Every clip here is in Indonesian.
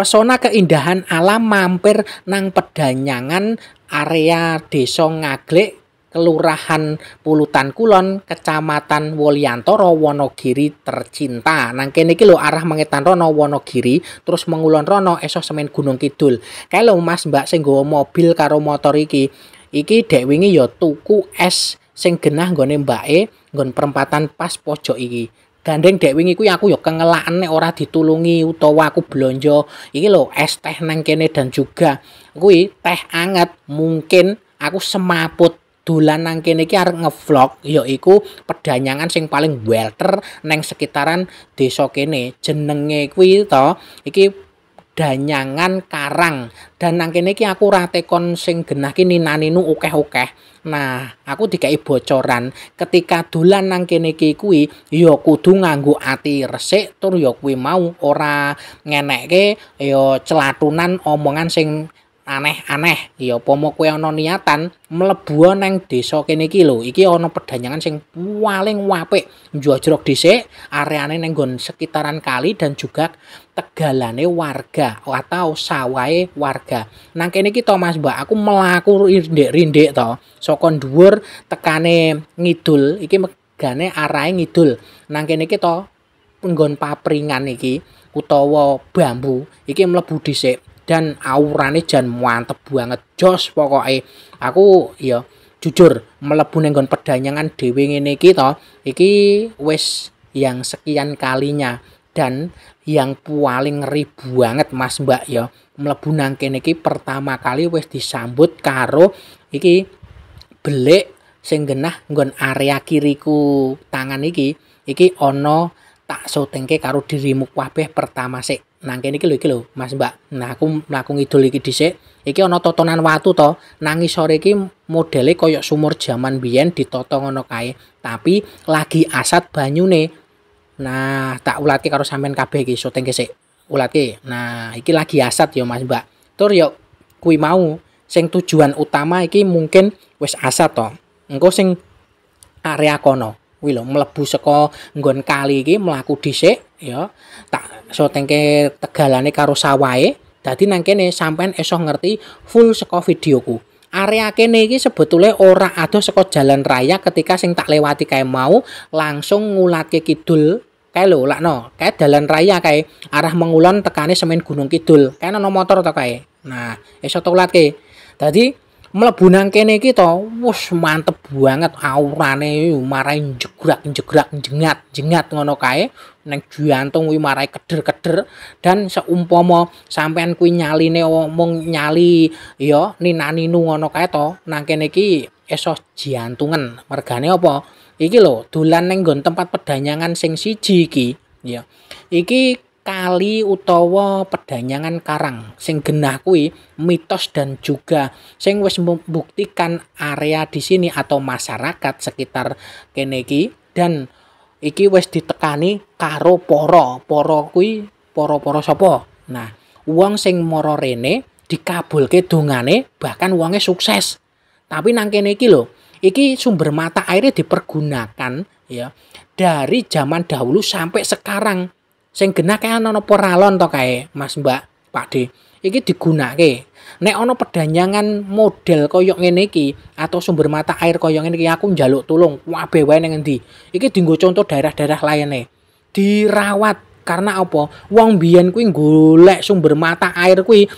pesona keindahan alam mampir nang pedhanyangan area Desa Ngaglek, Kelurahan Pulutan Kulon, Kecamatan Wulyantara, Wonogiri tercinta. Nang kene iki lho arah Mengetan rono Wonogiri, terus mengulon rono esok semen Gunung Kidul. Kae lho Mas Mbak sing nggawa mobil karo motor iki dek wingi ya tuku es sing genah nggone mbake nggon perempatan pas pojok iki. Gandeng dek wingi kuwi aku ya kengelaken nek ora ditulungi utawa aku blonjo. Iki lho es teh nang kene dan juga kuwi teh anget. Mungkin aku semaput dolan nang kene iki arep ngevlog yaiku pedhanyangan sing paling welter nang sekitaran desa kene. Jenenge kuwi to iki Danyangan Karang. Dan nang kene iki aku ora tekon sing genah ki ninaninu akeh-akeh. Nah, aku dikai bocoran ketika dolan nang kene iki kuwi ya kudu nganggo ati resik tur ya kuwi mau ora ngenekke ya celatunan omongan sing aneh-aneh. Ya pomo kowe ana niatan mlebu nang desa kene iki lho. Iki ana pedhanyangan sing paling apik. Njlojrok dhisik areane nang nggon sekitaran kali dan juga tegalane warga atau sawahe warga. Nang kene iki to Mas Mbak, aku mlaku rindik-rindik to. Saka dhuwur tekane ngidul, iki megane arahe ngidul. Nang kene iki to nggon papringan iki utawa bambu iki mlebu dhisik. Dan aurane jan mantep banget jos pokoke. Aku ya jujur mlebu ning nggon pedhanyangan dhewe ngene iki to, iki wis yang sekian kalinya dan yang paling ngeri banget Mas Mbak ya. Mlebu nang kene iki pertama kali wis disambut karo iki belik sing genah nggon area kiriku tangan iki ana tak syutingke karo dirimu kabeh pertama sik. Nang kene iki lho Mas Mbak. Nah aku mlaku ngidul iki dhisik. Iki ana totonan watu to. Nang ngisore iki modele kaya sumur jaman biyen ditata ngono kae. Tapi lagi asat banyune. Nah, tak ulatke karo sampean kabeh iki syutingke sik. Ulatke. Nah, iki lagi asat ya Mas Mbak. Tur ya kuwi mau sing tujuan utama iki mungkin wis asat to. Engko sing area kono kuwi lho mlebu saka nggon kali iki mlaku dhisik ya tak syutingke tegalane karo sawahe. Dadi nang kene sampean iso ngerti full saka videoku. Area kene iki sebetulnya ora adoh saka jalan raya ketika sing tak lewati kae mau langsung ngulatke kidul kae lho lakno. Kae dalan raya kae arah Mengulon tekane semen Gunung Kidul. Kae ana motor to kae. Nah, iso tak ulatke. Dadi mlebu nang kene iki to wus mantep banget aurane marai jegrak-jegrak jengat-jengat ngono kae nang jantung kuwi marai keder-keder dan seumpama sampean kuwi nyaline omong nyali ya ninaninu ngono kae to nang kene iki iso jantungan mergane apa iki lho dolan nang nggon tempat pedhanyangan sing siji iki ya iki kali utawa pedhanyangan Karang sing genah kuwi mitos dan juga sing wis membuktikan area di sini atau masyarakat sekitar kene iki dan iki wis ditekani karo para kuwi para sapa. Nah, wong sing mara rene dikabulke dongane bahkan wonge sukses. Tapi nang kene iki lho, iki sumber mata airnya dipergunakan ya dari zaman dahulu sampai sekarang. Sing genah kae ana poralon to kae Mas Mbak Pakde iki digunakake nek ana pedhanyangan model kaya ngene iki atau sumber mata air kaya ngene iki aku njaluk tulung kabeh wae ning endi iki dienggo contoh daerah-daerah lainnya dirawat karena apa wong biyen kuwi golek sumber mata air kuwi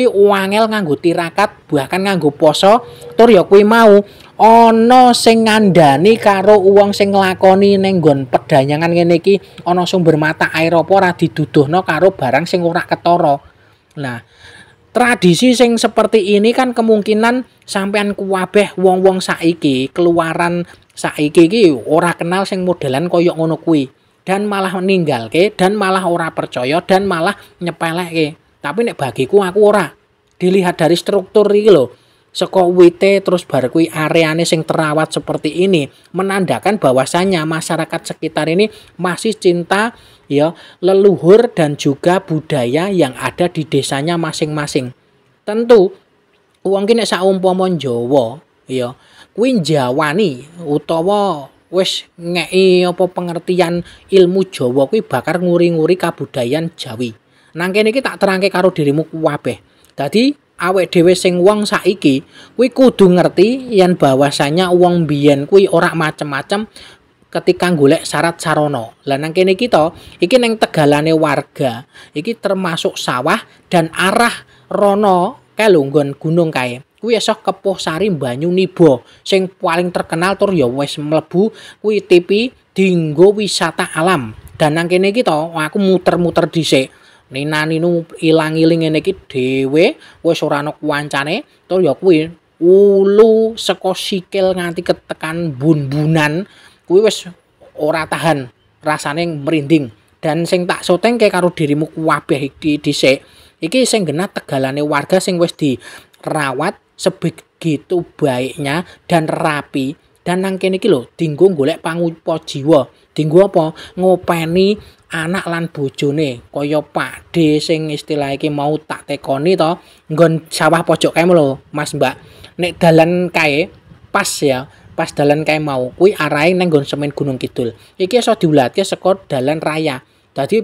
wangel nganggo tirakat bahkan nganggo poso tur ya kuwi mau ana sing ngandani karo wong sing nglakoni ning nggon pedhanyangan ngene iki ana sumber mata air apa ora diduduhno karo barang sing ora ketara. Nah, tradisi sing seperti ini kan kemungkinan sampean kabeh wong-wong saiki keluaran saiki iki ora kenal sing modelan kaya ngono kuwi dan malah meninggalke dan malah ora percaya dan malah nyepelekke. Tapi nek bagiku aku ora. Dilihat dari struktur iki lho. Saka wite terus bar kuwi areane sing terawat seperti ini menandakan bahwasannya masyarakat sekitar ini masih cinta ya leluhur dan juga budaya yang ada di desanya masing-masing. Tentu wong ki nek saumpama Jawa ya kuwi njawani utawa wis ngeki apa pengertian ilmu Jawa kuwi bakar nguri-nguri kabudayan Jawi. Nang kene iki tak terangke karo dirimu kabeh. Dadi awake dhewe sing wong saiki kuwi kudu ngerti yen bahwasanya wong biyen kuwi ora macem-macem ketika golek syarat sarana. Lah nang kene kita iki ning tegalane warga, iki termasuk sawah dan arah rono kae lho nggon gunung kae. Kuwi esok Kepuh Sari Banyu Niba sing paling terkenal tur ya wis mlebu kuwi TV dienggo wisata alam. Dan nang kene iki to aku muter-muter dhisik. Nina-ninu ilang-iling ngene iki dhewe wis ora ana kancane tur ya kuwi ulu saka sikil nganti ketekan bun-bunan kuwi wis ora tahan rasane merinding. Dan sing tak sotengke karo dirimu kabeh iki dhisik iki sing genah tegalane warga sing wis dirawat sebegitu baiknya dan rapi. Dan nang kene iki lho dienggo golek pangupa jiwa. Dienggo apa? Ngopeni anak lan bojone kaya Pakde sing istilah iki mau tak tekoni to nggon sawah pojok kae lho Mas Mbak. Nek dalan kae pas ya, pas dalan kae mau kuwi arahe nang nggon Semen Gunung Kidul. Iki iso diulatke saka dalan raya. Dadi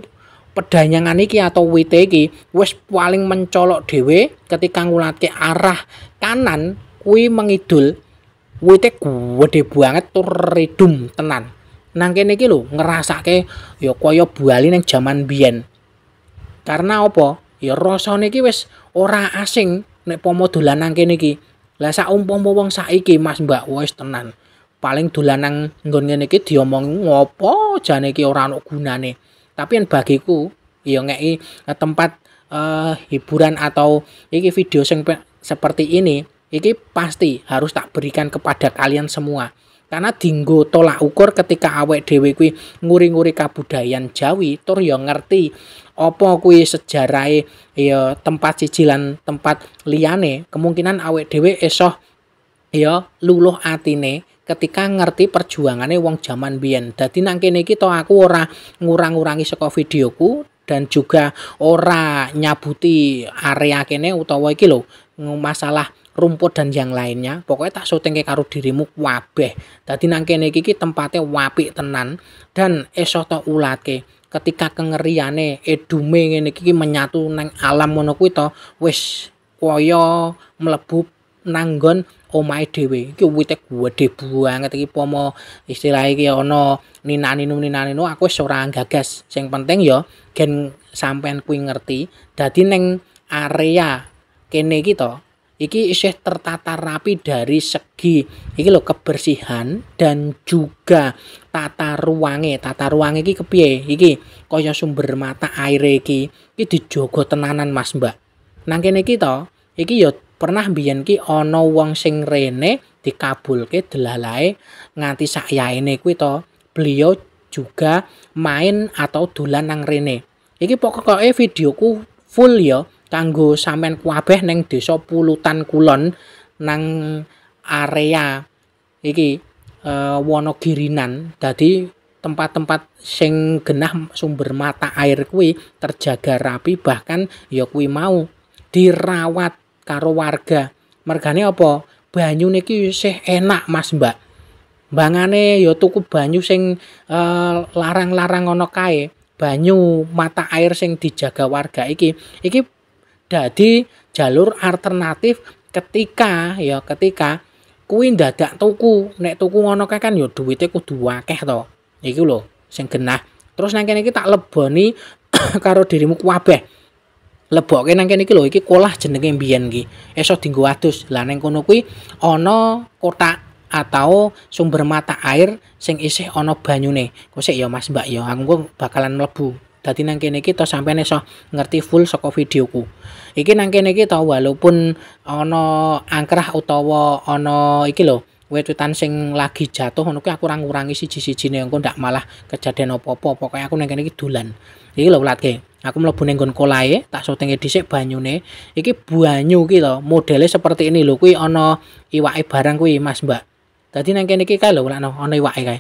pedanyangan iki atau wite iki wis paling mencolok dhewe ketika ngulatke arah kanan kuwi mengidul. Wite gede banget tur ridum tenan. Nang kene iki lho ngrasake ya kaya Bali ning jaman biyen. Karena apa? Ya rasane iki wis ora asing nek pomo dolan nang kene iki. Lah saumpama wong saiki Mas Mbak wis tenan. Paling dolan nang nggon ngene iki diomong ngopo jane iki ora ana gunane. Tapi yang bagiku ya ngeki tempat hiburan atau iki video sing seperti ini iki pasti harus tak berikan kepada kalian semua. Karena dienggo tolak ukur ketika awake dhewe kuwi nguri-nguri kabudayan Jawi tur ya ngerti apa kuwi sejarahe ya tempat siji lan tempat liyane, kemungkinan awake dhewe iso ya luluh atine ketika ngerti perjuangane wong jaman biyen. Dadi nang kene iki to aku ora ngurang-ngurangi saka videoku dan juga ora nyabuti area kene utawa iki lho masalah rumput dan yang lainnya. Pokoknya tak syutingke karo dirimu kabeh. Dadi nang kene iki tempatnya apik tenan dan iso to ulatke. Ketika kengeriane edume ngene iki menyatu nang alam ngono kuwi to wis kaya mlebu nang nggon omahe dhewe. Iki wite gede banget iki pomo istilah iki ana ninaninu aku wis ora gagas. Sing penting ya gen sampean kuwi ngerti. Dadi ning area kene iki to iki isih tertata rapi dari segi iki lho kebersihan dan juga tata ruange. Tata ruange iki kepiye? Iki kaya sumber mata air iki dijogo tenanan Mas Mbak. Nang kene iki to iki ya pernah biyen ki ana wong sing rene dikabulke delalahe nganti sakyaene kuwi to. Beliau juga main atau dolan nang rene. Iki pokoke videoku full ya kanggo sampean kabeh ning Desa Pulutan Kulon nang area iki Wonogirinan. Dadi tempat-tempat sing genah sumber mata air kuwi terjaga rapi, bahkan ya kuwi mau dirawat karo warga. Mergane apa? Banyune iki isih enak Mas Mbak. Mbangane ya tuku banyu sing larang-larang ana kae. Banyu mata air sing dijaga warga iki dadi jalur alternatif ketika kuwi ndadak tuku. Nek tuku ngono kae kan ya duwite kudu akeh to. Iki lho sing genah. Terus nang kene iki tak leboni karo dirimu kabeh. Lebokke nang kene iki lho iki kolah jenenge mbiyen iki. Iso dienggo adus. Lah ning kono kuwi ana kotak atau sumber mata air sing isih ana banyune. Kosek ya Mas Mbak ya aku bakalan mlebu. Dadi nang kene iki to sampeyan iso ngerti full saka videoku. Iki nang kene iki to walaupun ana angkrah utawa ana iki lho wit-witan sing lagi jatuh ngono kuwi aku ora ngurangi siji-sijine engko ndak malah kejadian apa-apa. Pokoke aku nang kene iki dolan. Iki lho ulatke. Aku mlebu ning nggon kolahe, tak syutinge dhisik banyune. Iki banyu iki lho modele seperti ini lho kuwi ana iwake barang kuwi Mas Mbak. Dadi nang kene iki kae lho ana iwake kae.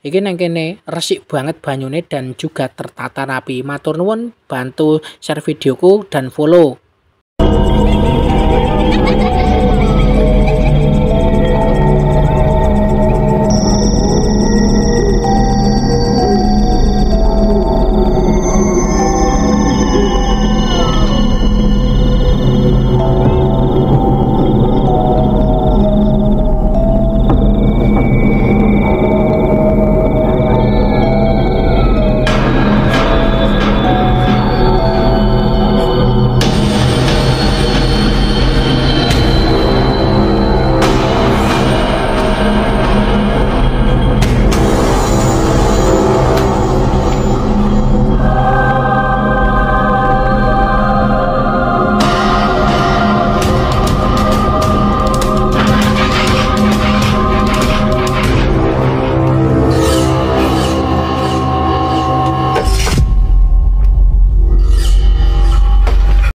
Iki nang kene resik banget banyune dan juga tertata rapi. Matur nuwun bantu share videoku dan follow.